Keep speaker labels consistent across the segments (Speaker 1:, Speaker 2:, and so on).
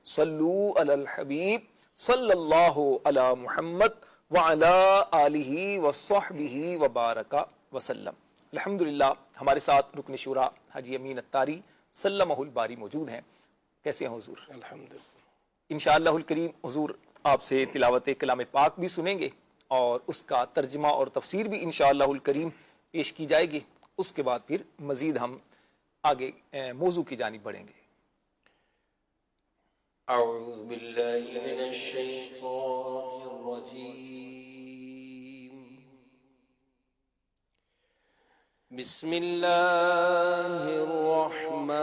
Speaker 1: صلو علی الحبیب صلی اللہ علی محمد وعلی آلہ وصحبہ وبارک وسلم۔ الحمدللہ ہمارے ساتھ رکن شورا حاجی امین اتاری سلمہ الباری موجود ہیں۔ کیسے ہیں حضور؟
Speaker 2: الحمدللہ۔
Speaker 1: انشاءاللہ الکریم حضور آپ سے تلاوت کلام پاک بھی سنیں گے اور اس کا ترجمہ اور تفسیر بھی انشاءاللہ الکریم پیش کی جائے گی۔ اس کے بعد پھر مزید ہم آگے موضوع کی جانب بڑھیں گے۔
Speaker 2: اعوذ باللہ من الشیطان الرجیم، بسم اللہ الرحمن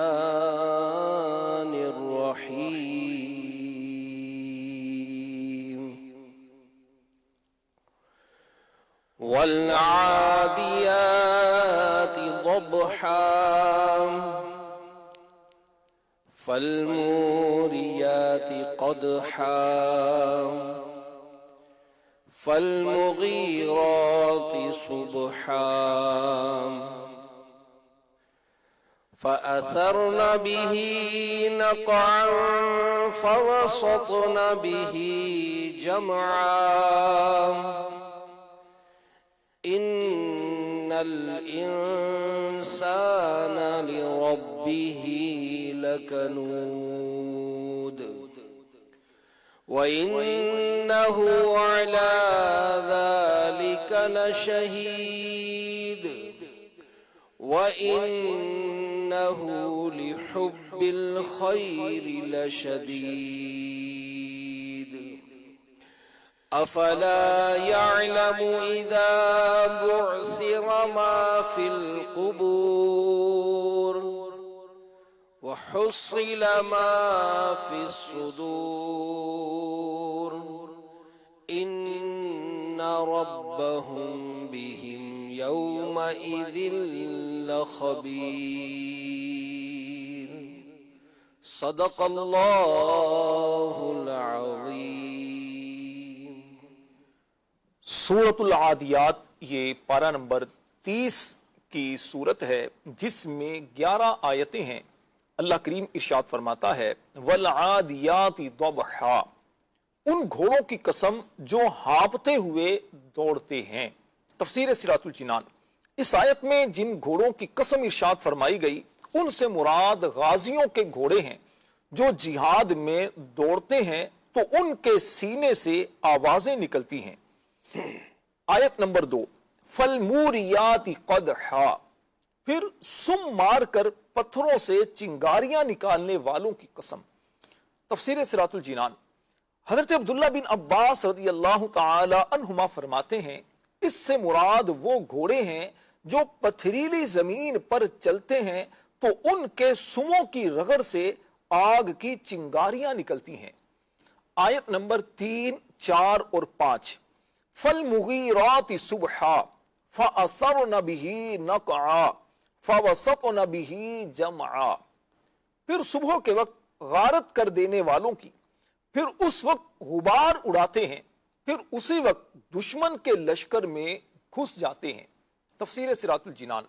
Speaker 2: الرحیم، والعادیات ضبحا فالموریات قدحا فالمغیرات صبحا فأثرن به نقعا فوسطن به جمعا إن الإنسان لربه لكنود وإنه على ذلك لشهيد وإنه لحب الخير لشديد أفلا يعلم إذا بعثر ما في القبور وحصل ما في الصدور إن ربهم بهم يومئذ لخبير صدق الله العظيم۔
Speaker 1: سورۃ العادیات یہ پارہ نمبر 30 کی سورت ہے جس میں 11 آیتیں ہیں۔ اللہ کریم ارشاد فرماتا ہے والعادیات ضبحا، ان گھوڑوں کی قسم جو ہانپتے ہوئے دوڑتے ہیں۔ تفسیر صراط الجنان، اس آیت میں جن گھوڑوں کی قسم ارشاد فرمائی گئی ان سے مراد غازیوں کے گھوڑے ہیں جو جہاد میں دوڑتے ہیں تو ان کے سینے سے آوازیں نکلتی ہیں۔ آیت نمبر 2 فالموریات قدحا، پھر سم مار کر پتھروں سے چنگاریاں نکالنے والوں کی قسم۔ تفسیر صراط الجنان، حضرت عبداللہ بن عباس رضی اللہ تعالی عنہما فرماتے ہیں اس سے مراد وہ گھوڑے ہیں جو پتھریلی زمین پر چلتے ہیں تو ان کے سموں کی رگڑ سے آگ کی چنگاریاں نکلتی ہیں۔ آیت نمبر 3، 4 اور 5 فالمغیرات صبحا فأثرن به نقعا فوسطن به جمعا، پھر صبح کے وقت غارت کر دینے والوں کی، پھر اس وقت غبار اڑاتے ہیں، پھر اسی وقت دشمن کے لشکر میں گھس جاتے ہیں۔ تفسیر صراط الجنان،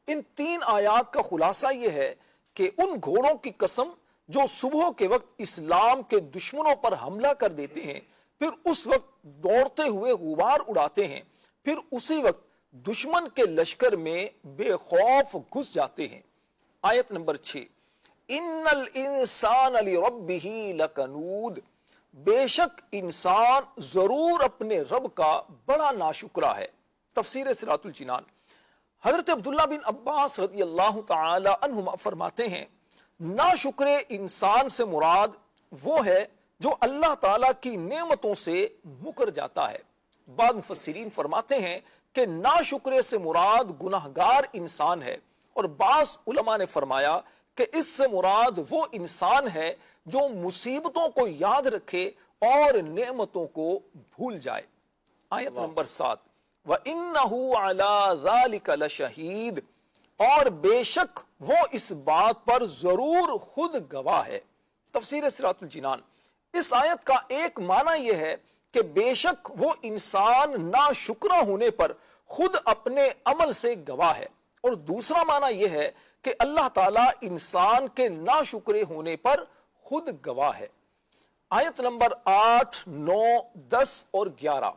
Speaker 1: ان 3 آیات کا خلاصہ یہ ہے کہ ان گھوڑوں کی قسم جو صبح کے وقت اسلام کے دشمنوں پر حملہ کر دیتے ہیں، پھر اس وقت دوڑتے ہوئے غبار اڑاتے ہیں، پھر اسی وقت دشمن کے لشکر میں بے خوف گھس جاتے ہیں۔ آیت نمبر 6 ان الانسان لربہ لکنود، بے شک انسان ضرور اپنے رب کا بڑا ناشکرا ہے۔ تفسیر صراط الجنان، حضرت عبداللہ بن عباس رضی اللہ تعالی عنہما فرماتے ہیں ناشکر انسان سے مراد وہ ہے جو اللہ تعالیٰ کی نعمتوں سے مکر جاتا ہے۔ بعض مفسرین فرماتے ہیں کہ ناشکرے سے مراد گناہگار انسان ہے، اور بعض علماء نے فرمایا کہ اس سے مراد وہ انسان ہے جو مصیبتوں کو یاد رکھے اور نعمتوں کو بھول جائے۔ آیت نمبر 7 وَإِنَّهُ عَلَى ذَلِكَ لَشَهِيدٌ، اور بے شک وہ اس بات پر ضرور خود گواہ ہے۔ تفسیر صراط الجنان، اس آیت کا ایک معنی یہ ہے کہ بے شک وہ انسان ناشکرہ ہونے پر خود اپنے عمل سے گواہ ہے، اور دوسرا معنی یہ ہے کہ اللہ تعالیٰ انسان کے ناشکرے ہونے پر خود گواہ ہے۔ آیت نمبر 8، 9، 10 اور 11،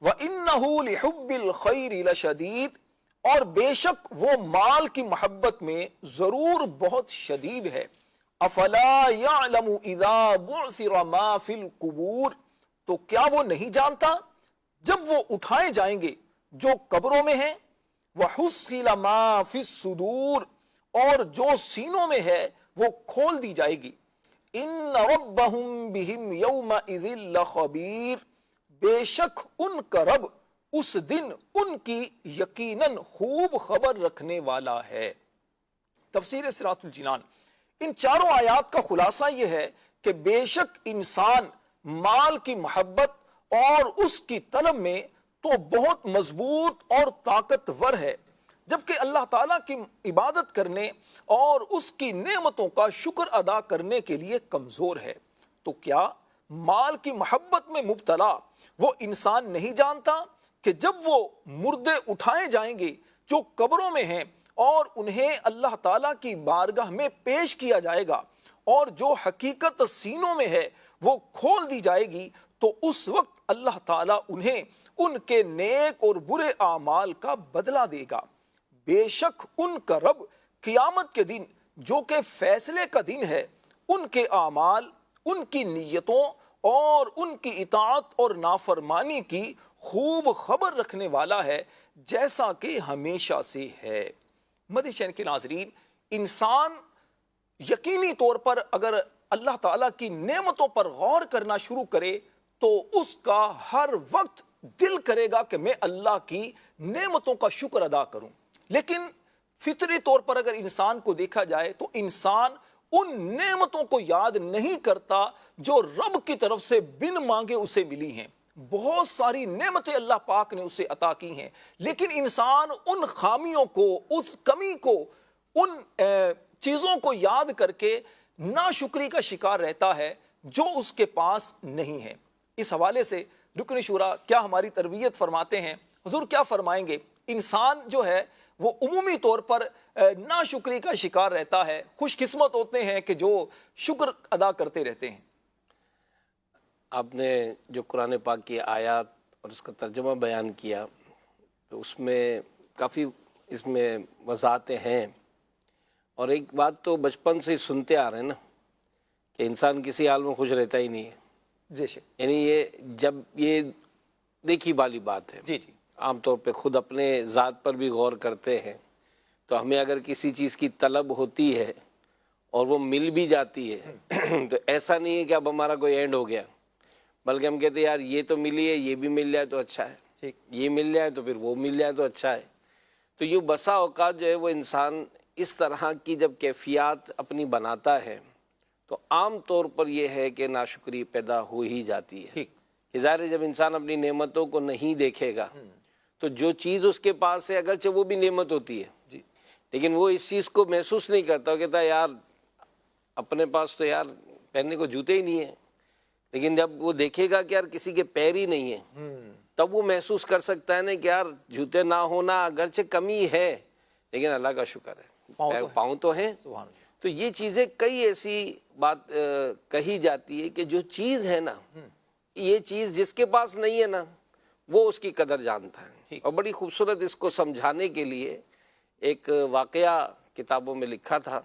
Speaker 1: وَإِنَّهُ لِحُبِّ الْخَيْرِ لَشَدِيدٌ، اور بے شک وہ مال کی محبت میں ضرور بہت شدید ہے۔ افلا يعلم اذا بعثر ما فی القبور، تو کیا وہ نہیں جانتا جب وہ اٹھائے جائیں گے جو قبروں میں ہیں، وحصل ما فی الصدور، اور جو سینوں میں ہے وہ کھول دی جائے گی۔ ان ربهم بهم یومئذ لخبیر، بے شک ان کا رب اس دن ان کی یقیناً خوب خبر رکھنے والا ہے۔ تفسیر صراط الجنان۔ ان چاروں آیات کا خلاصہ یہ ہے کہ بے شک انسان مال کی محبت اور اس کی طلب میں تو بہت مضبوط اور طاقتور ہے، جبکہ اللہ تعالیٰ کی عبادت کرنے اور اس کی نعمتوں کا شکر ادا کرنے کے لیے کمزور ہے۔ تو کیا مال کی محبت میں مبتلا وہ انسان نہیں جانتا کہ جب وہ مردے اٹھائے جائیں گے جو قبروں میں ہیں اور انہیں اللہ تعالیٰ کی بارگاہ میں پیش کیا جائے گا، اور جو حقیقت سینوں میں ہے وہ کھول دی جائے گی، تو اس وقت اللہ تعالیٰ انہیں ان کے نیک اور برے اعمال کا بدلہ دے گا۔ بے شک ان کا رب قیامت کے دن جو کہ فیصلے کا دن ہے، ان کے اعمال، ان کی نیتوں اور ان کی اطاعت اور نافرمانی کی خوب خبر رکھنے والا ہے، جیسا کہ ہمیشہ سے ہے۔ مدنی چینل کے ناظرین، انسان یقینی طور پر اگر اللہ تعالیٰ کی نعمتوں پر غور کرنا شروع کرے تو اس کا ہر وقت دل کرے گا کہ میں اللہ کی نعمتوں کا شکر ادا کروں، لیکن فطری طور پر اگر انسان کو دیکھا جائے تو انسان ان نعمتوں کو یاد نہیں کرتا جو رب کی طرف سے بن مانگے اسے ملی ہیں۔ بہت ساری نعمتیں اللہ پاک نے اسے عطا کی ہیں، لیکن انسان ان خامیوں کو، اس کمی کو، ان چیزوں کو یاد کر کے ناشکری کا شکار رہتا ہے جو اس کے پاس نہیں ہے۔ اس حوالے سے رکن شورا کیا ہماری تربیت فرماتے ہیں؟ حضور کیا فرمائیں گے؟ انسان جو ہے وہ عمومی طور پر ناشکری کا شکار رہتا ہے، خوش قسمت ہوتے ہیں کہ جو شکر ادا کرتے رہتے ہیں۔
Speaker 3: آپ نے جو قرآن پاک کی آیات اور اس کا ترجمہ بیان کیا تو اس میں کافی اس میں وضاحتیں ہیں، اور ایک بات تو بچپن سے ہی سنتے آ رہے ہیں نا کہ انسان کسی حال میں خوش رہتا ہی نہیں ہے۔
Speaker 1: جی جی،
Speaker 3: یعنی یہ جب یہ دیکھی والی بات ہے،
Speaker 1: جی جی،
Speaker 3: عام طور پہ خود اپنے ذات پر بھی غور کرتے ہیں تو ہمیں اگر کسی چیز کی طلب ہوتی ہے اور وہ مل بھی جاتی ہے تو ایسا نہیں ہے کہ اب ہمارا کوئی اینڈ ہو گیا، بلکہ ہم کہتے ہیں یار یہ تو ملی ہے، یہ بھی مل جائے تو اچھا ہے، یہ مل جائے تو پھر وہ مل جائے تو اچھا ہے۔ تو یہ بسا اوقات جو ہے وہ انسان اس طرح کی جب کیفیات اپنی بناتا ہے تو عام طور پر یہ ہے کہ ناشکری پیدا ہو ہی جاتی ہے۔ کہ ظاہر ہے جب انسان اپنی نعمتوں کو نہیں دیکھے گا تو جو چیز اس کے پاس ہے اگرچہ وہ بھی نعمت ہوتی ہے لیکن وہ اس چیز کو محسوس نہیں کرتا، وہ کہتا ہے یار اپنے پاس تو یار پہننے کو جوتے ہی نہیں ہیں، لیکن جب وہ دیکھے گا کہ یار کسی کے پیر ہی نہیں ہیں تب وہ محسوس کر سکتا ہے نا کہ یار جوتے نہ ہونا اگرچہ کمی ہے لیکن اللہ کا شکر ہے پاؤں تو ہیں۔ تو یہ چیزیں کئی ایسی بات کہی جاتی ہے کہ جو چیز ہے نا، یہ چیز جس کے پاس نہیں ہے نا وہ اس کی قدر جانتا ہے۔ اور بڑی خوبصورت اس کو سمجھانے کے لیے ایک واقعہ کتابوں میں لکھا تھا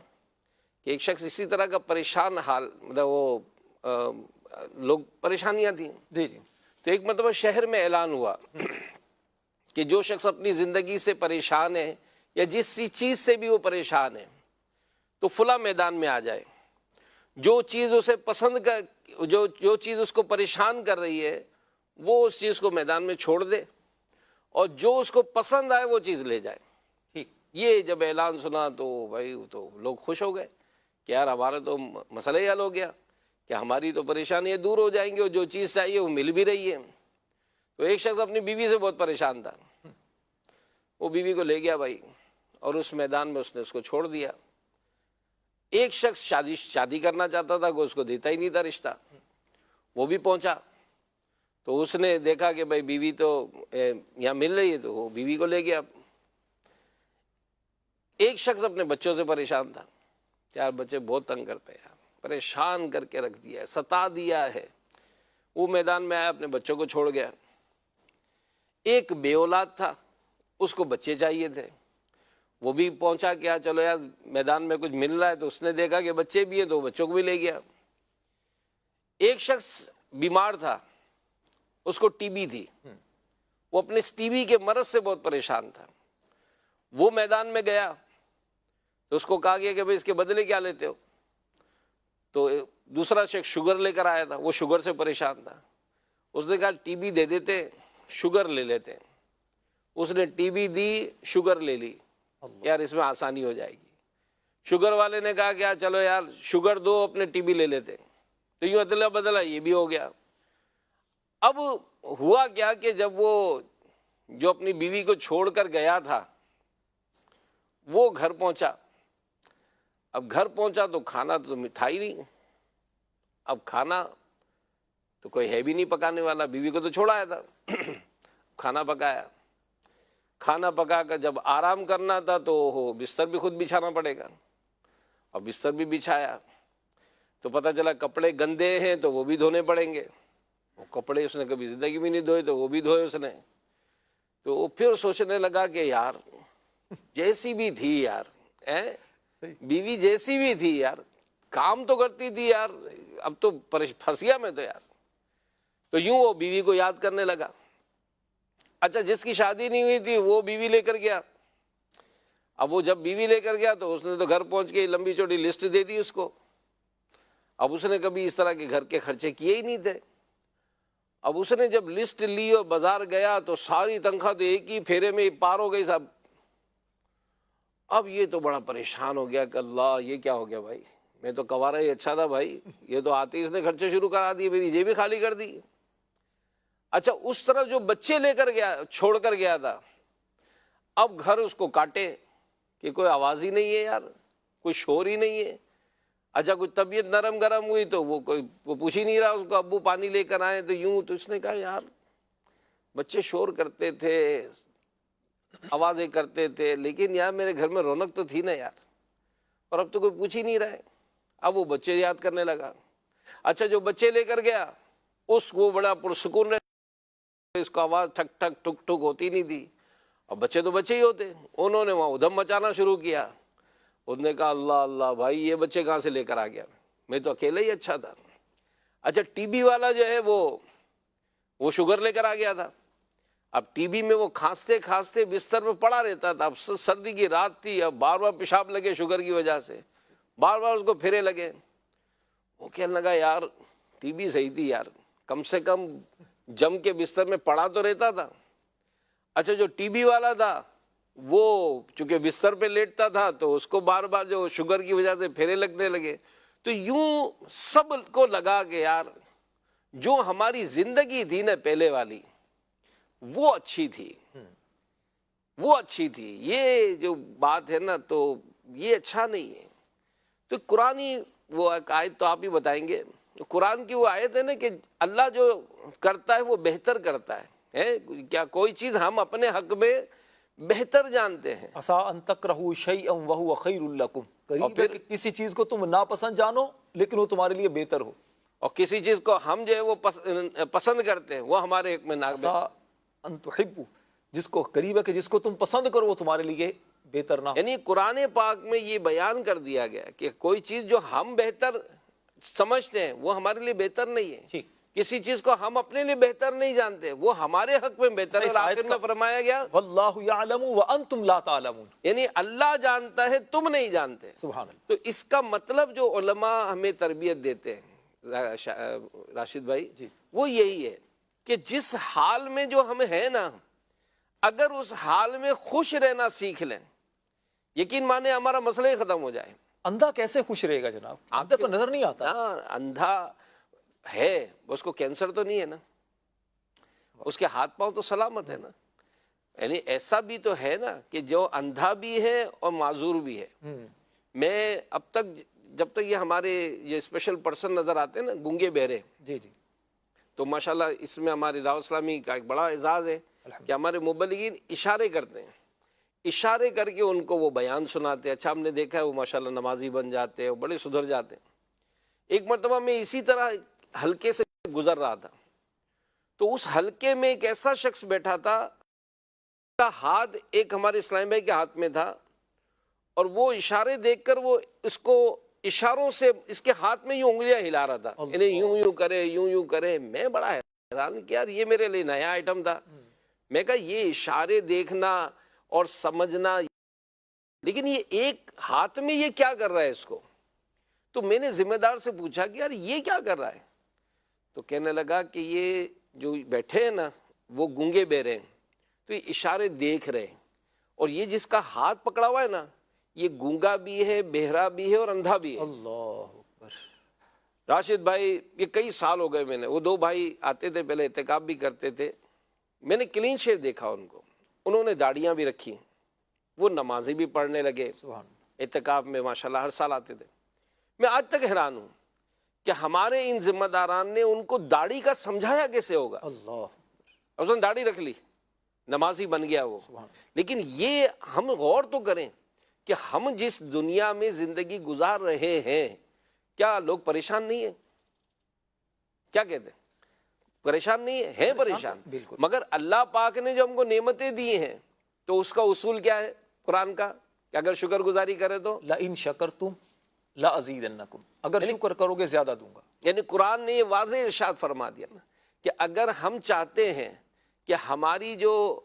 Speaker 3: کہ ایک شخص اسی طرح کا پریشان حال، مطلب وہ لوگ پریشانیاں تھیں،
Speaker 1: جی جی،
Speaker 3: تو ایک مرتبہ شہر میں اعلان ہوا کہ جو شخص اپنی زندگی سے پریشان ہے یا جس چیز سے بھی وہ پریشان ہے تو فلاں میدان میں آ جائے، جو چیز اسے پسند کر جو چیز اس کو پریشان کر رہی ہے وہ اس چیز کو میدان میں چھوڑ دے اور جو اس کو پسند آئے وہ چیز لے جائے۔ یہ جب اعلان سنا تو بھائی تو لوگ خوش ہو گئے کہ یار ہمارا تو مسئلہ ہی حل ہو گیا کہ ہماری تو پریشانیاں دور ہو جائیں گی اور جو چیز چاہیے وہ مل بھی رہی ہے۔ تو ایک شخص اپنی بیوی سے بہت پریشان تھا، وہ بیوی کو لے گیا بھائی اور اس میدان میں اس نے اس کو چھوڑ دیا۔ ایک شخص شادی کرنا چاہتا تھا کہ اس کو دیتا ہی نہیں تھا رشتہ، وہ بھی پہنچا تو اس نے دیکھا کہ بھائی بیوی تو یہاں مل رہی ہے تو وہ بیوی کو لے گیا۔ ایک شخص اپنے بچوں سے پریشان تھا، یار بچے بہت تنگ کرتے ہیں، پریشان کر کے رکھ دیا ہے، ستا دیا ہے۔ وہ میدان میں آیا، اپنے بچوں کو چھوڑ گیا۔ ایک بے اولاد تھا، اس کو بچے چاہیے تھے، وہ بھی پہنچا کیا چلو یار میدان میں کچھ مل رہا ہے، تو اس نے دیکھا کہ بچے بھی ہیں تو بچوں کو بھی لے گیا۔ ایک شخص بیمار تھا، اس کو ٹی بی تھی، وہ اپنے ٹی بی کے مرض سے بہت پریشان تھا۔ وہ میدان میں گیا تو اس کو کہا گیا کہ بھئی اس کے بدلے کیا لیتے ہو؟ تو دوسرا شخص شوگر لے کر آیا تھا، وہ شوگر سے پریشان تھا۔ اس نے کہا ٹی بی دے دیتے، شوگر لے لیتے۔ اس نے ٹی بی دی، شوگر لے لی، یار اس میں آسانی ہو جائے گی۔ شوگر والے نے کہا کہ چلو یار شوگر دو، اپنے ٹی بی لے لیتے۔ تو یوں ادلا بدلا یہ بھی ہو گیا۔ اب ہوا کیا کہ جب وہ جو اپنی بیوی کو چھوڑ کر گیا تھا وہ گھر پہنچا، اب گھر پہنچا تو کھانا تو تھا ہی نہیں۔ اب کھانا تو کوئی ہے بھی نہیں پکانے والا، بیوی کو تو چھوڑا آیا تھا۔ کھانا پکایا، کھانا پکا کر جب آرام کرنا تھا تو بستر بھی خود بچھانا پڑے گا، اور بستر بھی بچھایا تو پتہ چلا کپڑے گندے ہیں تو وہ بھی دھونے پڑیں گے۔ وہ کپڑے اس نے کبھی زندگی میں نہیں دھوئے تو وہ بھی دھوئے اس نے۔ تو وہ پھر سوچنے لگا کہ یار جیسی بھی تھی یار، بیوی جیسی بھی تھی یار، کام تو کرتی تھی یار، اب تو پھنس گیا میں تو یار۔ تو یوں وہ بیوی کو یاد کرنے لگا۔ اچھا جس کی شادی نہیں ہوئی تھی وہ بیوی لے کر گیا۔ اب وہ جب بیوی لے کر گیا تو اس نے تو گھر پہنچ کے لمبی چوڑی لسٹ دے دی اس کو۔ اب اس نے کبھی اس طرح کے گھر کے خرچے کیے ہی نہیں تھے۔ اب اس نے جب لسٹ لی اور بازار گیا تو ساری تنخواہ تو ایک ہی پھیرے میں پار ہو گئی صاحب۔ اب یہ تو بڑا پریشان ہو گیا کہ اللہ یہ کیا ہو گیا بھائی، میں تو کوارا ہی اچھا تھا بھائی، یہ تو آتے ہی اس نے خرچے شروع کرا دیے، میری جیبیں خالی کر دی۔ اچھا اس طرف جو بچے لے کر گیا، چھوڑ کر گیا تھا، اب گھر اس کو کاٹے کہ کوئی آواز ہی نہیں ہے یار، کوئی شور ہی نہیں ہے۔ اچھا کچھ طبیعت نرم گرم ہوئی تو وہ پوچھ ہی نہیں رہا اس کو، ابو پانی لے کر آئے تو یوں۔ تو اس نے کہا یار بچے شور کرتے تھے، آوازیں کرتے تھے، لیکن یار میرے گھر میں رونق تو تھی نا یار، اور اب تو کوئی پوچھ ہی نہیں رہا ہے۔ اب وہ بچے یاد کرنے لگا۔ اچھا جو بچے لے کر گیا اس کو بڑا پرسکون رہے، اس کو آواز ٹھک ٹھک ٹک ٹک ہوتی نہیں تھی، اور بچے تو بچے ہی ہوتے۔ انہوں نے وہاں ادھم مچانا شروع کیا۔ اس نے کہا اللہ اللہ بھائی یہ بچے کہاں سے لے کر آ گیا، میں تو اکیلا ہی اچھا تھا۔ اچھا ٹی بی والا جو ہے وہ شوگر لے کر آ گیا تھا۔ اب ٹی بی میں وہ کھانستے کھانستے بستر میں پڑا رہتا تھا۔ اب سردی کی رات تھی، اب بار بار پیشاب لگے شوگر کی وجہ سے، بار بار اس کو پھیرے لگے۔ وہ کہنے لگا یار ٹی بی صحیح تھی یار، کم سے کم جم کے بستر میں پڑا تو رہتا تھا۔ اچھا جو ٹی بی والا تھا وہ چونکہ بستر پہ لیٹتا تھا تو اس کو بار بار جو شوگر کی وجہ سے پھیرے لگنے لگے۔ تو یوں سب کو لگا کہ یار جو ہماری زندگی تھی نا پہلے والی وہ اچھی تھی، وہ اچھی تھی، یہ جو بات ہے نا تو یہ اچھا نہیں ہے۔ تو قرآنی وہ ایک آیت تو آپ ہی بتائیں گے، قرآن کی وہ آیت ہے نا کہ اللہ جو کرتا ہے وہ بہتر کرتا ہے۔ کیا کوئی چیز ہم اپنے حق میں بہتر جانتے ہیں؟
Speaker 1: عسیٰ ان تکرہوا شیئا وہو خیر لکم، قریب ہے کہ کسی چیز کو تم ناپسند جانو لیکن وہ تمہارے لیے بہتر ہو،
Speaker 3: اور کسی چیز کو ہم جو ہے وہ پسند کرتے ہیں وہ ہمارے حق میں
Speaker 1: عسیٰ ان تحبوا، جس کو قریب ہے کہ جس کو تم پسند کرو وہ تمہارے لیے بہتر نہ ہو۔
Speaker 3: یعنی قرآن پاک میں یہ بیان کر دیا گیا کہ کوئی چیز جو ہم بہتر سمجھتے ہیں وہ ہمارے لیے بہتر نہیں ہے،
Speaker 1: ٹھیک،
Speaker 3: کسی چیز کو ہم اپنے لیے بہتر نہیں جانتے وہ ہمارے حق میں بہتر ہے۔ اور آخر میں فرمایا گیا
Speaker 1: واللہ یعلم وانتم لا تعلمون،
Speaker 3: یعنی اللہ جانتا ہے تم نہیں جانتے۔
Speaker 1: سبحان اللہ۔
Speaker 3: تو اس کا مطلب جو علماء ہمیں تربیت دیتے ہیں راشد بھائی، وہ یہی ہے کہ جس حال میں جو ہم ہیں نا، اگر اس حال میں خوش رہنا سیکھ لیں، یقین مانے ہمارا مسئلہ ہی ختم ہو جائے۔
Speaker 1: اندھا کیسے خوش رہے گا جناب؟ اندھا کو نظر نہیں آتا۔
Speaker 3: اندھا ہے، اس کو کینسر تو نہیں ہے نا، اس کے ہاتھ پاؤں تو سلامت ہے نا۔ یعنی ایسا بھی تو ہے نا کہ جو اندھا بھی ہے اور معذور بھی ہے۔ میں اب تک جب تک یہ ہمارے یہ اسپیشل پرسن نظر آتے ہیں نا گونگے بہرے،
Speaker 1: جی جی،
Speaker 3: تو ماشاءاللہ اس میں ہماری دعوت اسلامی کا ایک بڑا اعزاز ہے کہ ہمارے مبلغین اشارے کرتے ہیں، اشارے کر کے ان کو وہ بیان سناتے ہیں۔ اچھا ہم نے دیکھا ہے وہ ماشاءاللہ نمازی بن جاتے ہیں، بڑے سدھر جاتے ہیں۔ ایک مرتبہ میں اسی طرح حلقے سے گزر رہا تھا، تو اس حلقے میں ایک ایسا شخص بیٹھا تھا، اس کا ہاتھ ایک ہمارے اسلام بھائی کے ہاتھ میں تھا، اور وہ اشارے دیکھ کر وہ اس کو اشاروں سے اس کے ہاتھ میں یوں انگلیاں ہلا رہا تھا، انہیں یوں یوں کرے یوں یوں کرے۔ میں بڑا حیران کہ یار یہ میرے لیے نیا آئٹم تھا، میں کہا یہ اشارے دیکھنا اور سمجھنا، لیکن یہ ایک ہاتھ میں یہ کیا کر رہا ہے اس کو؟ تو میں نے ذمہ دار سے پوچھا کہ یار یہ کیا کر رہا ہے؟ تو کہنے لگا کہ یہ جو بیٹھے ہیں نا وہ گونگے بہرے ہیں، تو یہ اشارے دیکھ رہے ہیں، اور یہ جس کا ہاتھ پکڑا ہوا ہے نا یہ گونگا بھی ہے، بہرا بھی ہے، اور اندھا بھی ہے۔
Speaker 1: اللہ اکبر۔
Speaker 3: راشد بھائی یہ کئی سال ہو گئے، میں نے وہ دو بھائی آتے تھے پہلے، اعتکاف بھی کرتے تھے، میں نے کلین شیو دیکھا ان کو، انہوں نے داڑیاں بھی رکھی، وہ نمازیں بھی پڑھنے لگے،
Speaker 1: سبحان
Speaker 3: اعتکاف میں ماشاءاللہ ہر سال آتے تھے۔ میں آج تک حیران ہوں کہ ہمارے ان ذمہ داران نے ان کو داڑھی کا سمجھایا کیسے ہوگا؟
Speaker 1: اللہ
Speaker 3: اس نے داڑھی رکھ لی، نمازی بن گیا وہ۔ لیکن یہ ہم غور تو کریں کہ ہم جس دنیا میں زندگی گزار رہے ہیں کیا لوگ پریشان نہیں ہیں؟ کیا کہتے ہیں؟ پریشان نہیں ہیں پریشان،
Speaker 1: بالکل۔
Speaker 3: مگر اللہ پاک نے جو ہم کو نعمتیں دی ہیں تو اس کا اصول کیا ہے قرآن کا کہ اگر شکر گزاری کرے تو
Speaker 1: لئن شکرتم لازیدنکم، اگر شکر کرو گے زیادہ دوں گا۔
Speaker 3: یعنی قرآن نے یہ واضح ارشاد فرما دیا نا کہ اگر ہم چاہتے ہیں کہ ہماری جو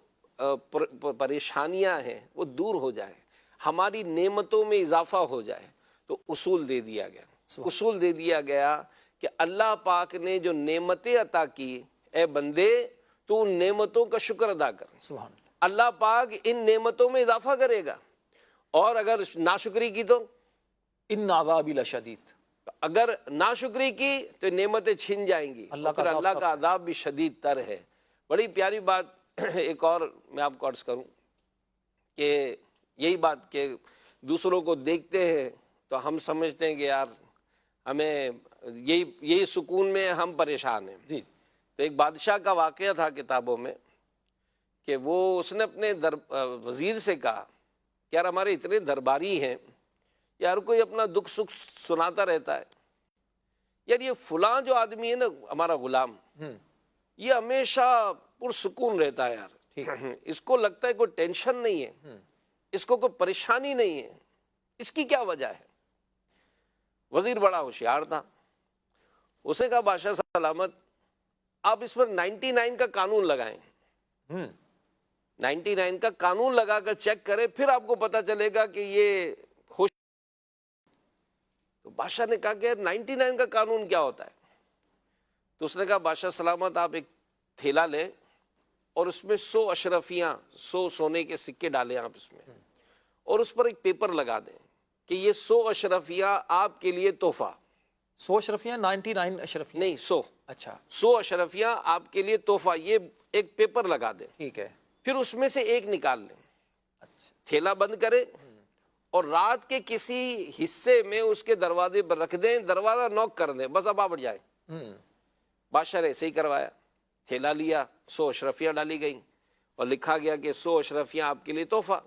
Speaker 3: پریشانیاں ہیں وہ دور ہو جائیں، ہماری نعمتوں میں اضافہ ہو جائے، تو اصول دے دیا گیا، اصول دے دیا گیا کہ اللہ پاک نے جو نعمتیں عطا کی، اے بندے تو ان نعمتوں کا شکر ادا کر،
Speaker 1: سبحان اللہ۔
Speaker 3: اللہ پاک ان نعمتوں میں اضافہ کرے گا، اور اگر ناشکری کی تو
Speaker 1: ان عذابی لشدید،
Speaker 3: اگر ناشکری کی تو نعمتیں چھن جائیں گی،
Speaker 1: اللہ
Speaker 3: اور پھر
Speaker 1: کا
Speaker 3: اللہ
Speaker 1: عذاب
Speaker 3: کا عذاب بھی شدید تر ہے۔ بڑی پیاری بات ایک اور میں آپ کو عرض کروں کہ یہی بات کہ دوسروں کو دیکھتے ہیں تو ہم سمجھتے ہیں کہ یار ہمیں یہی سکون میں ہم پریشان ہیں۔
Speaker 1: جی
Speaker 3: تو ایک بادشاہ کا واقعہ تھا کتابوں میں کہ وہ اس نے اپنے وزیر سے کہا کہ یار ہمارے اتنے درباری ہیں، یار کوئی اپنا دکھ سکھ سناتا رہتا ہے، یار یہ فلاں جو آدمی ہے نا ہمارا غلام، یہ ہمیشہ پرسکون رہتا ہے یار، اس کو لگتا ہے کوئی ٹینشن نہیں ہے، اس کو کوئی پریشانی نہیں ہے، اس کی کیا وجہ ہے؟ وزیر بڑا ہوشیار تھا، اس نے کہا بادشاہ سلامت آپ اس پر 99 کا قانون لگائیں، 99 کا قانون لگا کر چیک کریں، پھر آپ کو پتا چلے گا کہ یہ خوش۔ تو بادشاہ نے کہا کہ 99 کا قانون کیا ہوتا ہے؟ تو اس نے کہا بادشاہ سلامت آپ ایک تھیلا لیں اور اس میں 100 اشرفیاں، 100 سونے کے سکے ڈالیں آپ اس میں، اور اس پر ایک پیپر لگا دیں کہ یہ 100 اشرفیاں آپ کے لیے تحفہ،
Speaker 1: 100 اشرفیاں 99 اشرفیاں،
Speaker 3: نہیں 100
Speaker 1: اچھا
Speaker 3: 100 اشرفیاں آپ کے لیے تحفہ، یہ ایک پیپر لگا دیں،
Speaker 1: ٹھیک ہے،
Speaker 3: پھر اس میں سے ایک نکال لیں،
Speaker 1: اچھا
Speaker 3: تھیلا بند کریں اور رات کے کسی حصے میں اس کے دروازے پر رکھ دیں، دروازہ نوک کر دیں، بس اب آپ اٹھ جائیں۔ بادشاہ نے ایسے ہی کروایا، تھیلا لیا، 100 اشرفیاں ڈالی گئیں اور لکھا گیا کہ 100 اشرفیاں آپ کے لیے تحفہ۔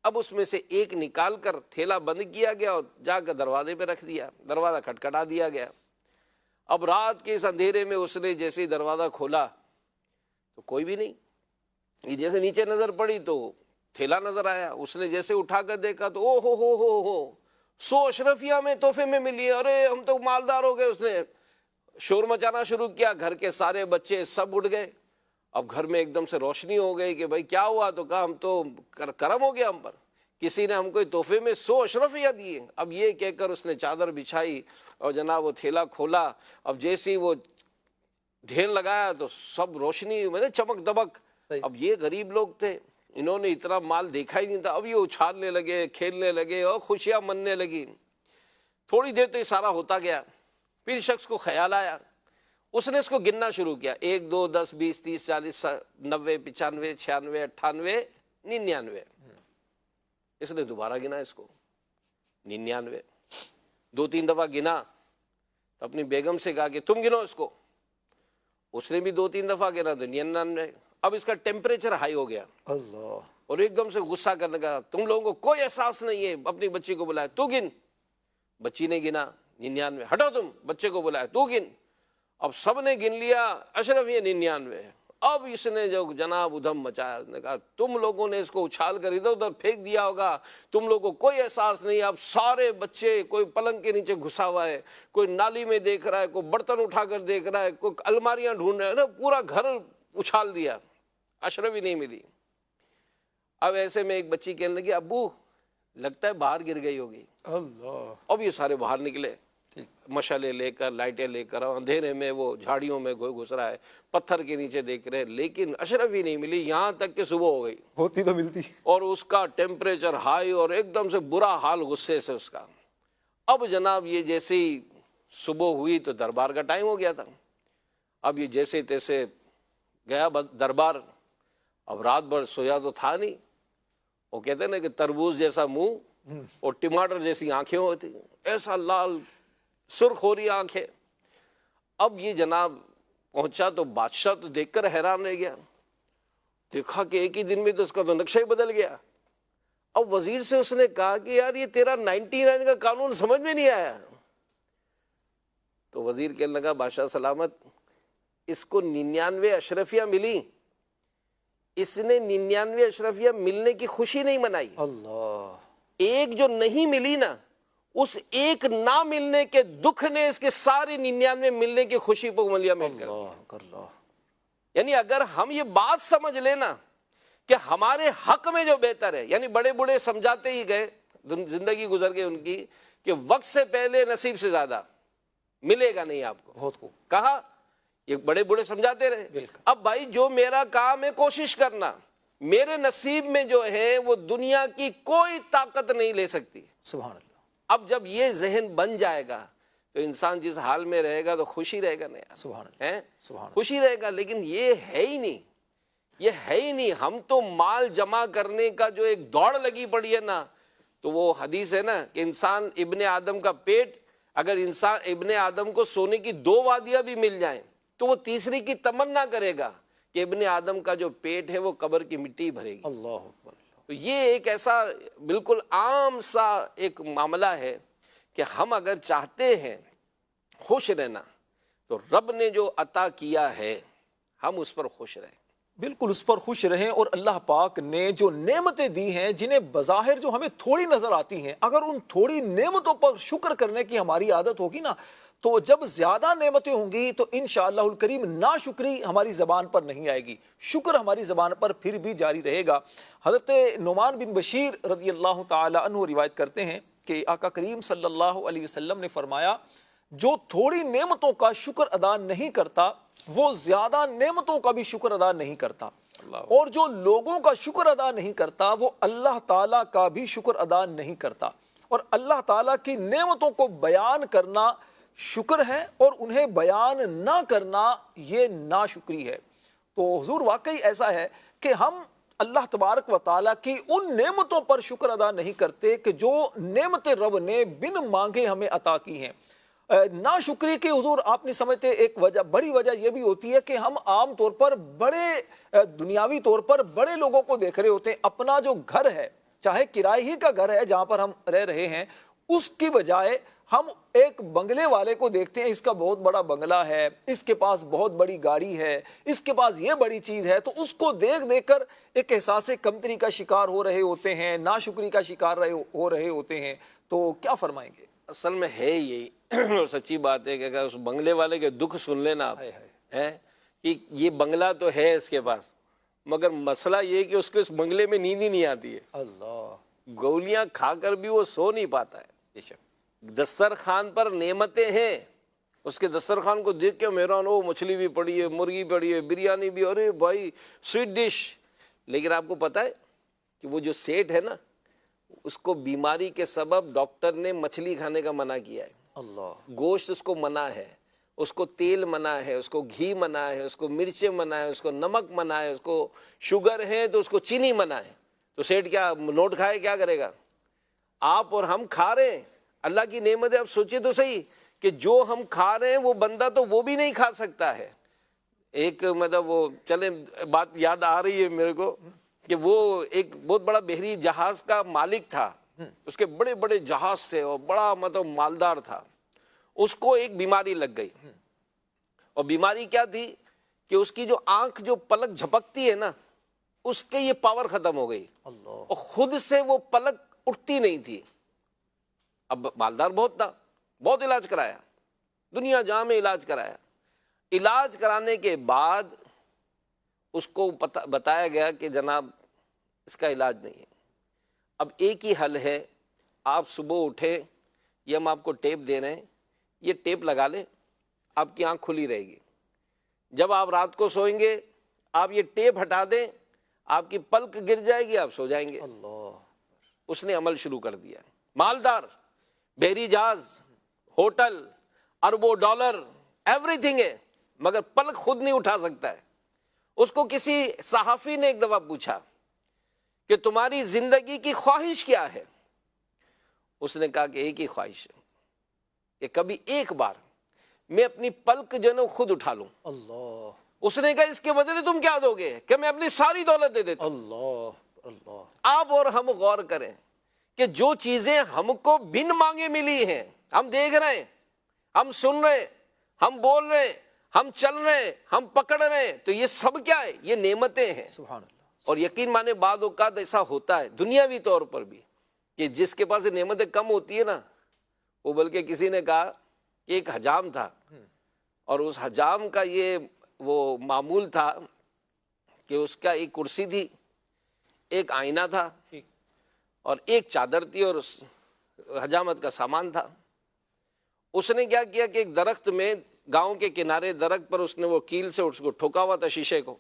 Speaker 3: اب اس میں سے ایک نکال کر تھیلا بند کیا گیا اور جا کر دروازے پہ رکھ دیا، دروازہ کھٹکھٹا دیا گیا۔ اب رات کے اس اندھیرے میں اس نے جیسے ہی دروازہ کھولا تو کوئی بھی نہیں، یہ جیسے نیچے نظر پڑی تو تھیلا نظر آیا، اس نے جیسے اٹھا کر دیکھا تو او ہو 100 اشرفیاں میں تحفے میں ملی، ارے ہم تو مالدار ہو گئے۔ اس نے شور مچانا شروع کیا، گھر کے سارے بچے سب اٹھ گئے، اب گھر میں ایک دم سے روشنی ہو گئی کہ بھائی کیا ہوا؟ تو کہا ہم تو کرم ہو گیا ہم پر، کسی نے ہم کو تحفے میں 100 اشرفیاں دیے۔ اب یہ کہہ کر اس نے چادر بچھائی اور جناب وہ تھیلا کھولا، اب جیسے ہی وہ ڈھیر لگایا تو سب روشنی چمک دمک۔ اب یہ غریب لوگ تھے، انہوں نے اتنا مال دیکھا ہی نہیں تھا، اب یہ اچھالنے لگے، کھیلنے لگے اور خوشیاں مننے لگی۔ تھوڑی دیر تو یہ سارا ہوتا گیا، پھر شخص کو خیال آیا، اس نے اس کو گننا شروع کیا، 1 2 10 20 30 40 90 95 96 98 99۔ اس نے دوبارہ گنا اس کو 99، 2-3 دفعہ گنا تو اپنی بیگم سے کہا کہ تم گنو اس کو، اس نے بھی 2-3 دفعہ گنا تو 99۔ اب اس کا ٹیمپریچر ہائی ہو گیا
Speaker 1: اللہ،
Speaker 3: اور ایک دم سے غصہ کرنے لگا، تم لوگوں کو کوئی احساس نہیں ہے، اپنی بچی کو بلایا، تو گن۔ بچی نے گنا 99, ہٹو تم، بچے کو بلایا، تو گن. اب سب نے گن لیا، اشرف یہ 99 ہے. اب اس نے جو جناب ادھم مچایا، اس نے کہا تم لوگوں نے اس کو اچھال کر ادھر ادھر پھینک دیا ہوگا، تم لوگوں کو کوئی احساس نہیں. اب سارے بچے، کوئی پلنگ کے نیچے گھسا ہوا ہے، کوئی نالی میں دیکھ رہا ہے، کوئی برتن اٹھا کر دیکھ رہا ہے، کوئی الماریاں ڈھونڈ رہا ہے نا، پورا گھر اچھال دیا، اشرف ہی نہیں ملی. اب ایسے میں ایک بچی کہنے لگی ابو لگتا ہے باہر گر گئی ہوگی.
Speaker 1: اللہ.
Speaker 3: اب یہ سارے باہر نکلے، مشعلیں لے کر، لائٹیں لے کر، اندھیرے میں وہ جھاڑیوں میں گھس رہا ہے، پتھر کے نیچے دیکھ رہے، لیکن اشرف ہی نہیں ملی. یہاں تک کہ صبح ہو گئی،
Speaker 1: ہوتی تو ملتی.
Speaker 3: اور اس کا ٹیمپریچر ہائی اور ایک دم سے برا حال غصے سے اس کا. اب جناب یہ جیسے ہی صبح ہوئی تو دربار کا ٹائم ہو گیا تھا. اب یہ جیسے تیسے گیا دربار. اب رات بھر سویا تو تھا نہیں. وہ کہتے ہیں نا کہ تربوز جیسا منہ اور ٹماٹر جیسی آنکھیں ہوتی، ایسا لال سرخ ہو رہی آنکھیں. اب یہ جناب پہنچا تو بادشاہ تو دیکھ کر حیران رہ گیا، دیکھا کہ ایک ہی دن میں تو اس کا تو نقشہ ہی بدل گیا. اب وزیر سے اس نے کہا کہ یار یہ تیرا 99 کا قانون سمجھ میں نہیں آیا. تو وزیر کہنے لگا بادشاہ سلامت، اس کو 99 اشرفیہ ملی، اس نے 99 اشرفیہ ملنے کی خوشی نہیں منائی.
Speaker 1: اللہ.
Speaker 3: ایک جو نہیں ملی نا، اس ایک نہ ملنے کے دکھ نے اس کے ساری 99 ملنے کی خوشی کو ملیا مل کر.
Speaker 1: اللہ.
Speaker 3: یعنی اگر ہم یہ بات سمجھ لینا کہ ہمارے حق میں جو بہتر ہے، یعنی بڑے بوڑھے سمجھاتے ہی گئے، زندگی گزر گئی ان کی، کہ وقت سے پہلے نصیب سے زیادہ ملے گا نہیں آپ کو.
Speaker 1: بہت خوب
Speaker 3: کہا، یہ بڑے بوڑھے سمجھاتے رہے.
Speaker 1: بالکل.
Speaker 3: اب بھائی جو میرا کام ہے کوشش کرنا، میرے نصیب میں جو ہے وہ دنیا کی کوئی طاقت نہیں لے سکتی.
Speaker 1: سبحان اللہ.
Speaker 3: اب جب یہ ذہن بن جائے گا تو انسان جس حال میں رہے گا تو خوشی رہے گا. نہیں
Speaker 1: سبحان اللہ.
Speaker 3: ہے
Speaker 1: سبحان اللہ.
Speaker 3: خوشی رہے گا، لیکن یہ ہے ہی نہیں، یہ ہے ہی نہیں. ہم تو مال جمع کرنے کا جو ایک دوڑ لگی پڑی ہے نا، تو وہ حدیث ہے نا کہ انسان ابن آدم کا پیٹ، اگر انسان ابن آدم کو سونے کی 2 وادیاں بھی مل جائیں تو وہ تیسری کی تمنا کرے گا کہ ابن آدم کا جو پیٹ ہے وہ قبر کی مٹی بھرے گی.
Speaker 1: اللہ اکبر.
Speaker 3: تو یہ ایک ایسا بالکل عام سا ایک معاملہ ہے کہ ہم اگر چاہتے ہیں خوش رہنا تو رب نے جو عطا کیا ہے ہم اس پر خوش رہیں.
Speaker 1: بالکل اس پر خوش رہیں. اور اللہ پاک نے جو نعمتیں دی ہیں، جنہیں بظاہر جو ہمیں تھوڑی نظر آتی ہیں، اگر ان تھوڑی نعمتوں پر شکر کرنے کی ہماری عادت ہوگی نا، تو جب زیادہ نعمتیں ہوں گی تو انشاءاللہ الکریم ناشکری ہماری زبان پر نہیں آئے گی، شکر ہماری زبان پر پھر بھی جاری رہے گا. حضرت نعمان بن بشیر رضی اللہ تعالی عنہ روایت کرتے ہیں کہ آقا کریم صلی اللہ علیہ وسلم نے فرمایا، جو تھوڑی نعمتوں کا شکر ادا نہیں کرتا وہ زیادہ نعمتوں کا بھی شکر ادا نہیں کرتا، اور جو لوگوں کا شکر ادا نہیں کرتا وہ اللہ تعالیٰ کا بھی شکر ادا نہیں کرتا. اور اللہ تعالیٰ کی نعمتوں کو بیان کرنا شکر ہے، اور انہیں بیان نہ کرنا یہ ناشکری ہے. تو حضور واقعی ایسا ہے کہ ہم اللہ تبارک و تعالیٰ کی ان نعمتوں پر شکر ادا نہیں کرتے کہ جو نعمتیں رب نے بن مانگے ہمیں عطا کی ہیں. ناشکری کی حضور آپ نہیں سمجھتے ایک وجہ، بڑی وجہ یہ بھی ہوتی ہے کہ ہم عام طور پر بڑے دنیاوی طور پر بڑے لوگوں کو دیکھ رہے ہوتے ہیں. اپنا جو گھر ہے، چاہے کرائے ہی کا گھر ہے جہاں پر ہم رہ رہے ہیں، اس کی بجائے ہم ایک بنگلے والے کو دیکھتے ہیں، اس کا بہت بڑا بنگلہ ہے، اس کے پاس بہت بڑی گاڑی ہے، اس کے پاس یہ بڑی چیز ہے، تو اس کو دیکھ دیکھ کر ایک احساس کمتری کا شکار ہو رہے ہوتے ہیں، ناشکری کا شکار ہو رہے ہوتے ہیں. تو کیا فرمائیں گے؟
Speaker 3: اصل میں ہے یہی اور سچی بات ہے کہ اگر اس بنگلے والے کے دکھ سن لینا آپ ہے کہ یہ بنگلہ تو ہے اس کے پاس، مگر مسئلہ یہ کہ اس کے اس بنگلے میں نیند ہی نہیں آتی ہے.
Speaker 1: اللہ.
Speaker 3: گولیاں کھا کر بھی وہ سو نہیں پاتا ہے.
Speaker 1: بے شک.
Speaker 3: دسترخوان پر نعمتیں ہیں، اس کے دسترخوان کو دیکھ کے میران وہ مچھلی بھی پڑی ہے، مرغی پڑی ہے، بریانی بھی، ارے بھائی سویٹ ڈش. لیکن آپ کو پتہ ہے کہ وہ جو سیٹ ہے نا، اس کو بیماری کے سبب ڈاکٹر نے مچھلی کھانے کا منع کیا ہے.
Speaker 1: اللہ.
Speaker 3: گوشت اس کو منع ہے، اس کو تیل منع ہے، اس کو گھی منع ہے، اس کو مرچیں منع ہے، اس کو نمک منع ہے، اس کو شوگر ہے تو اس کو چینی منع ہے. تو سیٹ کیا نوٹ کھائے کیا کرے گا؟ آپ اور ہم کھا رہے ہیں اللہ کی نعمت ہے. آپ سوچئے تو صحیح کہ جو ہم کھا رہے ہیں وہ بندہ تو وہ بھی نہیں کھا سکتا ہے. ایک مطلب وہ چلیں بات یاد آ رہی ہے میرے کو کہ وہ ایک بہت بڑا بحری جہاز کا مالک تھا، اس کے بڑے بڑے جہاز تھے اور بڑا مطلب مالدار تھا. اس کو ایک بیماری لگ گئی، اور بیماری کیا تھی کہ اس کی جو آنکھ جو پلک جھپکتی ہے نا، اس کے یہ پاور ختم ہو گئی، اور خود سے وہ پلک اٹھتی نہیں تھی۔ اب مالدار بہت تھا، بہت علاج کرایا، دنیا جہاں میں علاج کرایا۔ علاج کرانے کے بعد اس کو بتایا گیا کہ جناب اس کا علاج نہیں ہے، اب ایک ہی حل ہے، آپ صبح اٹھیں، یہ ہم آپ کو ٹیپ دے رہے ہیں، یہ ٹیپ لگا لیں، آپ کی آنکھ کھلی رہے گی۔ جب آپ رات کو سوئیں گے، آپ یہ ٹیپ ہٹا دیں، آپ کی پلک گر جائے گی، آپ سو جائیں گے۔ اس نے عمل شروع کر دیا۔ مالدار، بحری جہاز، ہوٹل، اربوں ڈالر، ایوری تھنگ ہے، مگر پلک خود نہیں اٹھا سکتا ہے۔ اس کو کسی صحافی نے ایک دفعہ پوچھا کہ تمہاری زندگی کی خواہش کیا ہے؟ اس نے کہا کہ ایک ہی خواہش ہے کہ کبھی ایک بار میں اپنی پلک جو ہے نا خود اٹھا لوں۔ اس نے کہا اس کے بدلے تم کیا دو گے؟ کہ میں اپنی ساری دولت دے دیتا ہوں۔ آپ اور ہم غور کریں کہ جو چیزیں ہم کو بن مانگے ملی ہیں، ہم دیکھ رہے ہیں، ہم سن رہے ہیں، ہم بول رہے ہیں، ہم چل رہے ہیں، ہم پکڑ رہے ہیں، تو یہ سب کیا ہے؟ یہ نعمتیں ہیں۔
Speaker 1: سبحان اللہ۔
Speaker 3: اور یقین مانے بعض اوقات ایسا ہوتا ہے دنیاوی طور پر بھی کہ جس کے پاس نعمتیں کم ہوتی ہے نا، وہ بلکہ کسی نے کہا کہ ایک حجام تھا، اور اس حجام کا یہ وہ معمول تھا کہ اس کا ایک کرسی تھی، ایک آئینہ تھا، اور ایک چادر تھی، اور اس حجامت کا سامان تھا۔ اس نے کیا کیا کہ ایک درخت میں، گاؤں کے کنارے درخت پر اس نے وہ کیل سے اس کو ٹھوکا ہوا تھا شیشے کو،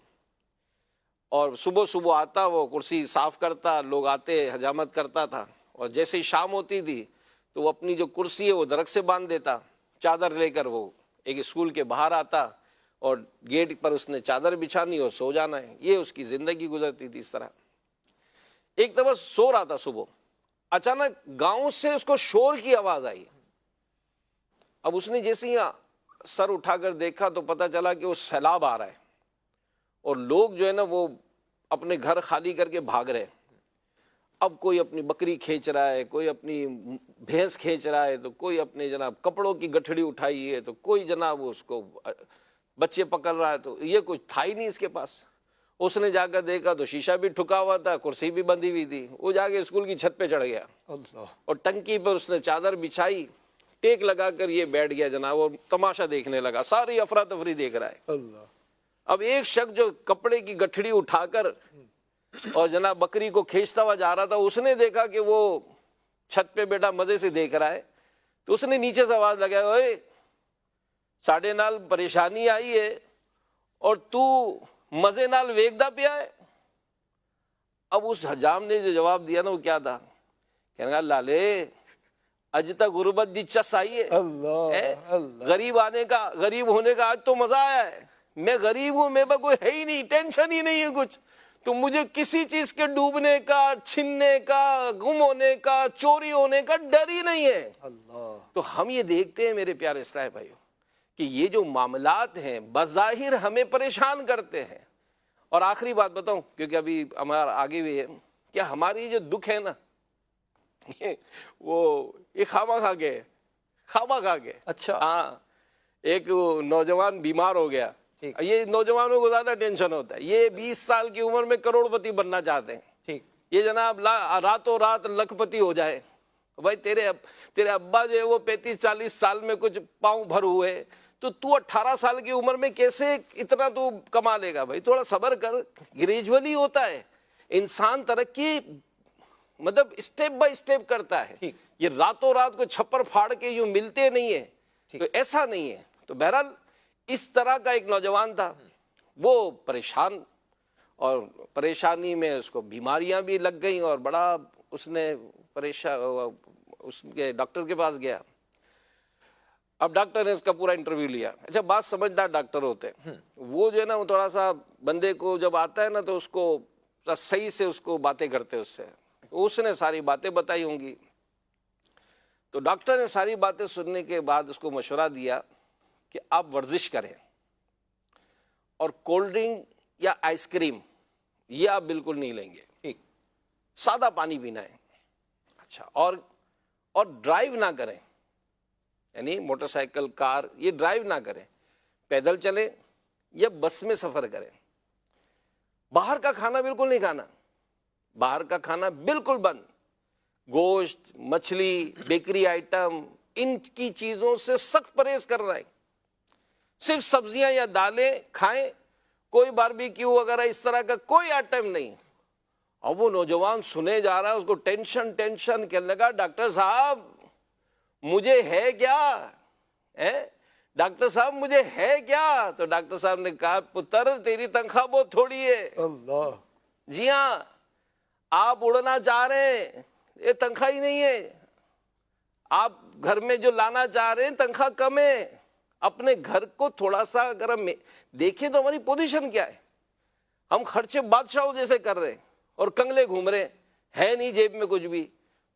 Speaker 3: اور صبح صبح آتا، وہ کرسی صاف کرتا، لوگ آتے، حجامت کرتا تھا، اور جیسے ہی شام ہوتی تھی تو وہ اپنی جو کرسی ہے وہ درخت سے باندھ دیتا، چادر لے کر وہ ایک اسکول کے باہر آتا، اور گیٹ پر اس نے چادر بچھانی اور سو جانا ہے۔ یہ اس کی زندگی گزرتی تھی اس طرح۔ ایک دفعہ سو رہا تھا صبح، اچانک گاؤں سے اس کو شور کی آواز آئی۔ اب اس نے جیسے ہی سر اٹھا کر دیکھا تو پتہ چلا کہ وہ سیلاب آ رہا ہے، اور لوگ جو ہے نا وہ اپنے گھر خالی کر کے بھاگ رہے ہیں۔ اب کوئی اپنی بکری کھینچ رہا ہے، کوئی اپنی بھینس کھینچ رہا ہے، تو کوئی اپنے جناب کپڑوں کی گٹھڑی اٹھائی ہے، تو کوئی جناب اس کو بچے پکڑ رہا ہے، تو یہ کچھ تھا ہی نہیں اس کے پاس۔ اس نے جا کر دیکھا تو شیشہ بھی ٹھکا ہوا تھا، کرسی بھی بندھی ہوئی تھی۔ وہ جا کے اسکول کی چھت پہ چڑھ گیا، اور ٹنکی پر اس نے چادر بچھائی، ٹیک لگا کر یہ بیٹھ گیا جناب، اور تماشا دیکھنے لگا، ساری افراتفری دیکھ رہا ہے۔ اب ایک شخص جو کپڑے کی گٹھڑی اٹھا کر اور جناب بکری کو کھینچتا ہوا جا رہا تھا، اس نے دیکھا کہ وہ چھت پہ بیٹا مزے سے دیکھ رہا ہے، تو اس نے نیچے سے آواز لگائی، اوئے ساڑے نال پریشانی آئی ہے اور تو مزے نال ویکدا پیا ہے۔ اب اس حجام نے جو جواب دیا نا وہ کیا تھا، کہنے لگا لالے اج تک غربت دی چس آئی ہے، غریب آنے کا، غریب ہونے کا آج تو مزہ آیا ہے۔ میں غریب ہوں، میرے پاس کوئی ہے ہی نہیں، ٹینشن ہی نہیں ہے کچھ، تو مجھے کسی چیز کے ڈوبنے کا، چھننے کا، گم ہونے کا، چوری ہونے کا ڈر ہی نہیں ہے۔ تو ہم یہ دیکھتے ہیں میرے پیارے اسلامی بھائیوں کہ یہ جو معاملات ہیں بظاہر ہمیں پریشان کرتے ہیں۔ اور آخری بات بتاؤں، کیونکہ ابھی ہمارا آگے بھی ہے، کہ ہماری جو دکھ ہے نا وہ یہ خامہ کھا کے
Speaker 1: اچھا،
Speaker 3: ہاں، ایک نوجوان بیمار ہو گیا، یہ نوجوانوں کو زیادہ ٹینشن ہوتا ہے، یہ 20 سال کی عمر میں کروڑ پتی بننا چاہتے ہیں، یہ جناب راتوں رات لکھ پتی ہو جائے۔ بھائی تیرے ابا جو ہے وہ 35-40 سال میں کچھ پاؤں بھر ہوئے، تو 18 سال کی عمر میں کیسے اتنا تو کما لے گا؟ بھائی تھوڑا صبر کر، گریجولی ہوتا ہے انسان، ترقی مطلب اسٹیپ بائی اسٹیپ کرتا ہے، یہ راتوں رات کو چھپر پھاڑ کے یوں ملتے نہیں ہیں، تو ایسا نہیں ہے۔ تو بہرحال اس طرح کا ایک نوجوان تھا، وہ پریشان، اور پریشانی میں اس کو بیماریاں بھی لگ گئیں، اور بڑا اس نے اس کے ڈاکٹر کے پاس گیا۔ اب ڈاکٹر نے اس کا پورا انٹرویو لیا۔ اچھا، بات سمجھدار ڈاکٹر ہوتے ہیں وہ، جو ہے نا وہ تھوڑا سا بندے کو جب آتا ہے نا تو اس کو صحیح سے اس کو باتیں کرتے، اس نے ساری باتیں بتائی ہوں گی۔ تو ڈاکٹر نے ساری باتیں سننے کے بعد اس کو مشورہ دیا کہ آپ ورزش کریں، اور کولڈ ڈرنک یا آئس کریم یہ آپ بالکل نہیں لیں گے، سادہ پانی پینا ہے۔ اچھا، اور ڈرائیو نہ کریں، یعنی موٹر سائیکل، کار، یہ ڈرائیو نہ کریں، پیدل چلیں یا بس میں سفر کریں۔ باہر کا کھانا بالکل نہیں کھانا، باہر کا کھانا بالکل بند، گوشت، مچھلی، بیکری آئٹم، ان کی چیزوں سے سخت پرہیز کر رہا ہے۔ صرف سبزیاں یا دالیں کھائیں، کوئی باربیکیو وغیرہ اس طرح کا کوئی آئٹم نہیں۔ اور وہ نوجوان سنے جا رہا ہے، اس کو ٹینشن کہنے لگا ڈاکٹر صاحب مجھے ہے کیا، ڈاکٹر صاحب مجھے ہے کیا؟ تو ڈاکٹر صاحب نے کہا پتر تیری تنخواہ بہت تھوڑی ہے،
Speaker 1: اللہ،
Speaker 3: جی ہاں آپ اڑنا چاہ رہے ہیں، یہ تنخواہ ہی نہیں ہے، آپ گھر میں جو لانا چاہ رہے ہیں تنخواہ کم ہے۔ اپنے گھر کو تھوڑا سا اگر ہم دیکھیں تو ہماری پوزیشن کیا ہے، ہم خرچے بادشاہوں جیسے کر رہے ہیں اور کنگلے گھوم رہے ہیں، ہے نہیں جیب میں کچھ بھی۔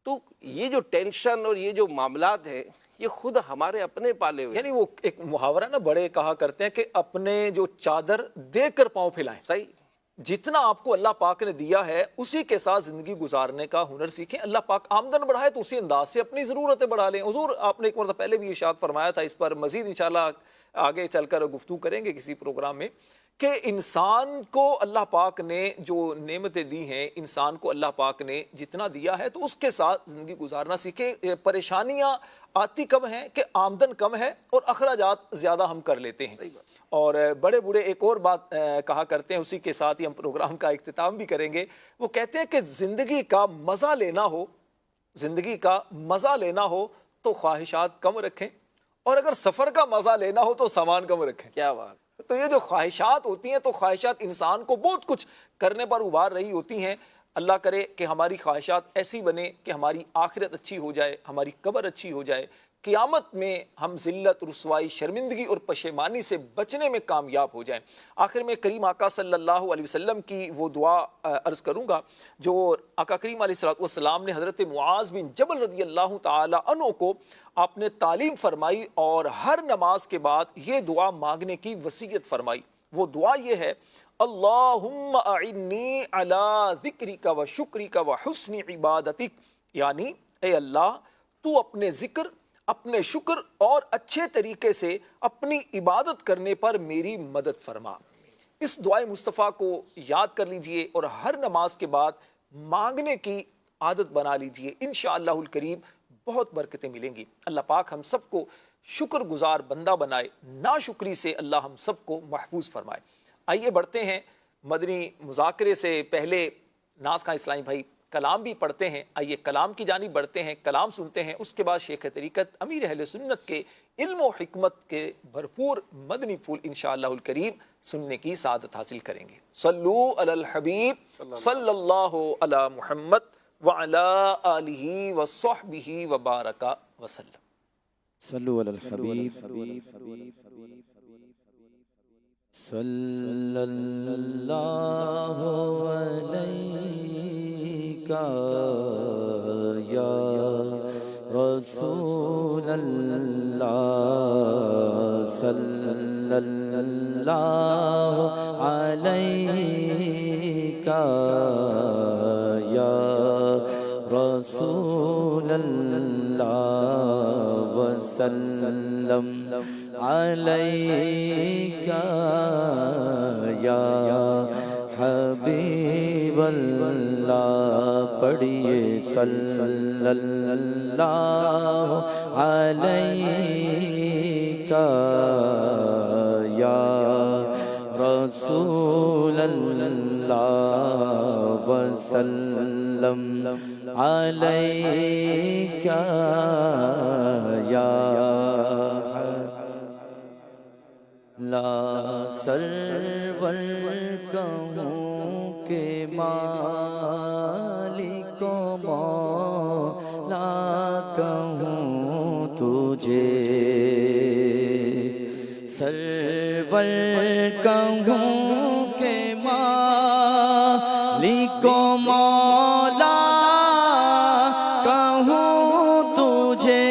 Speaker 3: تو یہ جو ٹینشن اور یہ جو معاملات ہیں یہ خود ہمارے اپنے پالے ہوئے،
Speaker 1: یعنی وہ ایک محاورہ نا بڑے کہا کرتے ہیں کہ اپنے جو چادر دے کر پاؤں پھیلائیں۔
Speaker 3: صحیح،
Speaker 1: جتنا آپ کو اللہ پاک نے دیا ہے اسی کے ساتھ زندگی گزارنے کا ہنر سیکھیں۔ اللہ پاک آمدن بڑھائے تو اسی انداز سے اپنی ضرورتیں بڑھا لیں۔ حضور آپ نے ایک مرتبہ پہلے بھی ارشاد فرمایا تھا، اس پر مزید انشاءاللہ آگے چل کر گفتگو کریں گے کسی پروگرام میں، کہ انسان کو اللہ پاک نے جو نعمتیں دی ہیں، انسان کو اللہ پاک نے جتنا دیا ہے تو اس کے ساتھ زندگی گزارنا سیکھے۔ پریشانیاں آتی کم ہیں کہ آمدن کم ہے اور اخراجات زیادہ ہم کر لیتے ہیں۔ اور بڑے بوڑھے ایک اور بات کہا کرتے ہیں، اسی کے ساتھ ہی ہم پروگرام کا اختتام بھی کریں گے۔ وہ کہتے ہیں کہ زندگی کا مزہ لینا ہو، زندگی کا مزہ لینا ہو تو خواہشات کم رکھیں، اور اگر سفر کا مزہ لینا ہو تو سامان کم رکھیں۔
Speaker 3: کیا بات،
Speaker 1: تو یہ جو خواہشات ہوتی ہیں تو خواہشات انسان کو بہت کچھ کرنے پر ابھار رہی ہوتی ہیں۔ اللہ کرے کہ ہماری خواہشات ایسی بنے کہ ہماری آخرت اچھی ہو جائے، ہماری قبر اچھی ہو جائے، قیامت میں ہم ذلت، رسوائی، شرمندگی اور پشیمانی سے بچنے میں کامیاب ہو جائیں۔ آخر میں کریم آقا صلی اللہ علیہ وسلم کی وہ دعا عرض کروں گا جو آقا کریم علیہ السلام نے حضرت معاذ بن جبل رضی اللہ تعالی عنہ کو آپ نے تعلیم فرمائی، اور ہر نماز کے بعد یہ دعا مانگنے کی وصیت فرمائی۔ وہ دعا یہ ہے، اللہم اعنی علی ذکرک و شکرک و حسن عبادتک، یعنی اے اللہ تو اپنے ذکر، اپنے شکر اور اچھے طریقے سے اپنی عبادت کرنے پر میری مدد فرما۔ اس دعائے مصطفیٰ کو یاد کر لیجئے اور ہر نماز کے بعد مانگنے کی عادت بنا لیجئے، انشاءاللہ الکریم بہت برکتیں ملیں گی۔ اللہ پاک ہم سب کو شکر گزار بندہ بنائے، ناشکری سے اللہ ہم سب کو محفوظ فرمائے۔ آئیے بڑھتے ہیں مدنی مذاکرے سے پہلے نعت خواں اسلامی بھائی کلام بھی پڑھتے ہیں، آئیے کلام کی جانب بڑھتے ہیں، کلام سنتے ہیں، اس کے بعد شیخ طریقت امیر اہل سنت کے علم و حکمت کے بھرپور مدنی پھول انشاءاللہ الکریم سننے کی سعادت حاصل کریں گے۔ صلو علی الحبیب صلی اللہ علی محمد وعلی آلہ وصحبہ وبارک وسلم۔
Speaker 4: صلو علی الحبیب صلی اللہ علیکہ یا رسول اللہ، صلی اللہ علیکہ یا رسول اللہ، وسلم علیکہ یا حبیب اللہ، پڑھیے صلی اللہ علیکہ یا رسول اللہ، وسلم علیکہ یا لا سرور کہوں کہ مالک و مولا کہوں تجھے، سرور کہوں کہ مالک و مولا کہوں تجھے،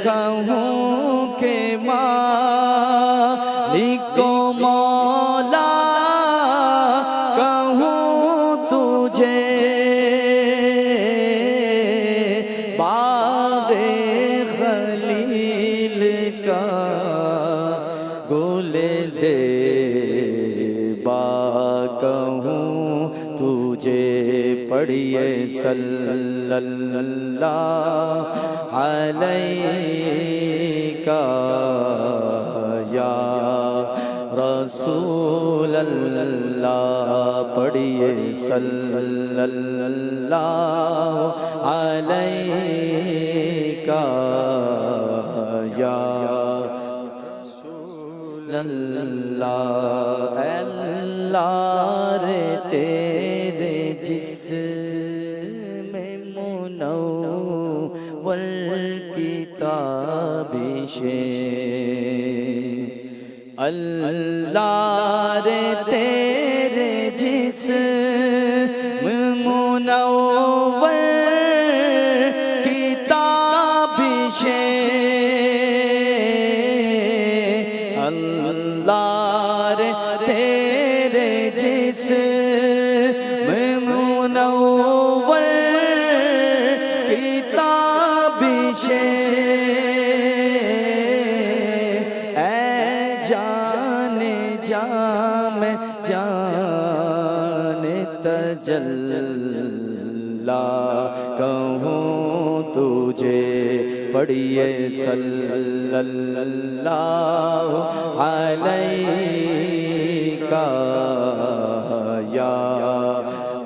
Speaker 4: کہوں کہ مالک و مولا کہوں تجھے، سے با کہوں تجھے پڑھیے صلی اللہ علیہ یا رسول اللہ پڑھیے صلی اللہ علیہ یا رسول اللہ اللہ رے تیرے جسم منور کی تابشیں اللہ رے تیرے جسم منور کی تابشیں اللہ رے تیرے جسم منور کی تابشیں تجلا کہوں تجھے پڑھیے صلی اللہ علیہ یا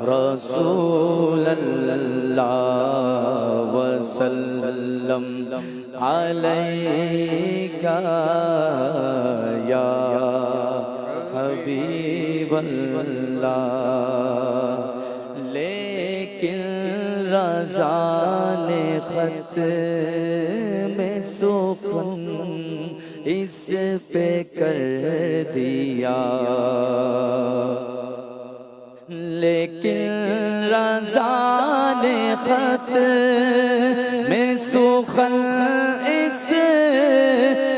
Speaker 4: رسول اللہ وسلم علیہ یا حبیب اللہ لیکن رضا نے خط میں سخن اس پہ کر دیا لیکن رضا نے خط میں سخن اس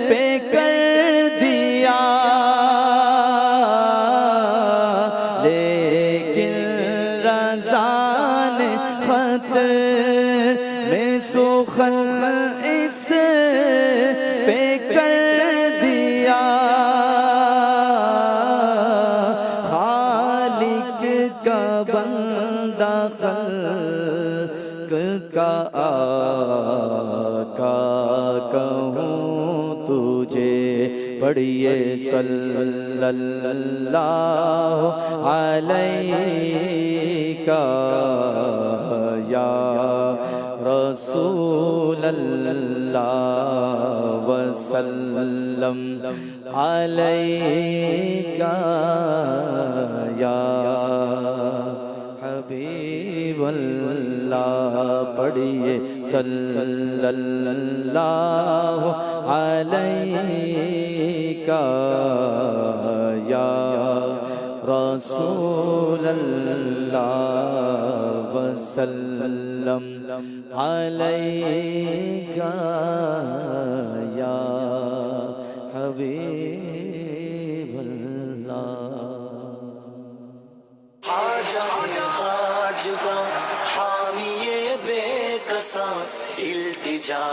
Speaker 4: پہ کر دیا میں سخن اس پہ کر دیا خالق کا بندہ خلق کا آقا کہوں تجھے پڑھیے صلی اللہ علیہ یا رسول اللہ وسلم علیہ یا حبیب اللہ پڑھیے صلی اللہ علیہ یا رسول اللہ وسلم علیہ یا حبیب اللہ
Speaker 5: خواجہ حامی بے کساں التجا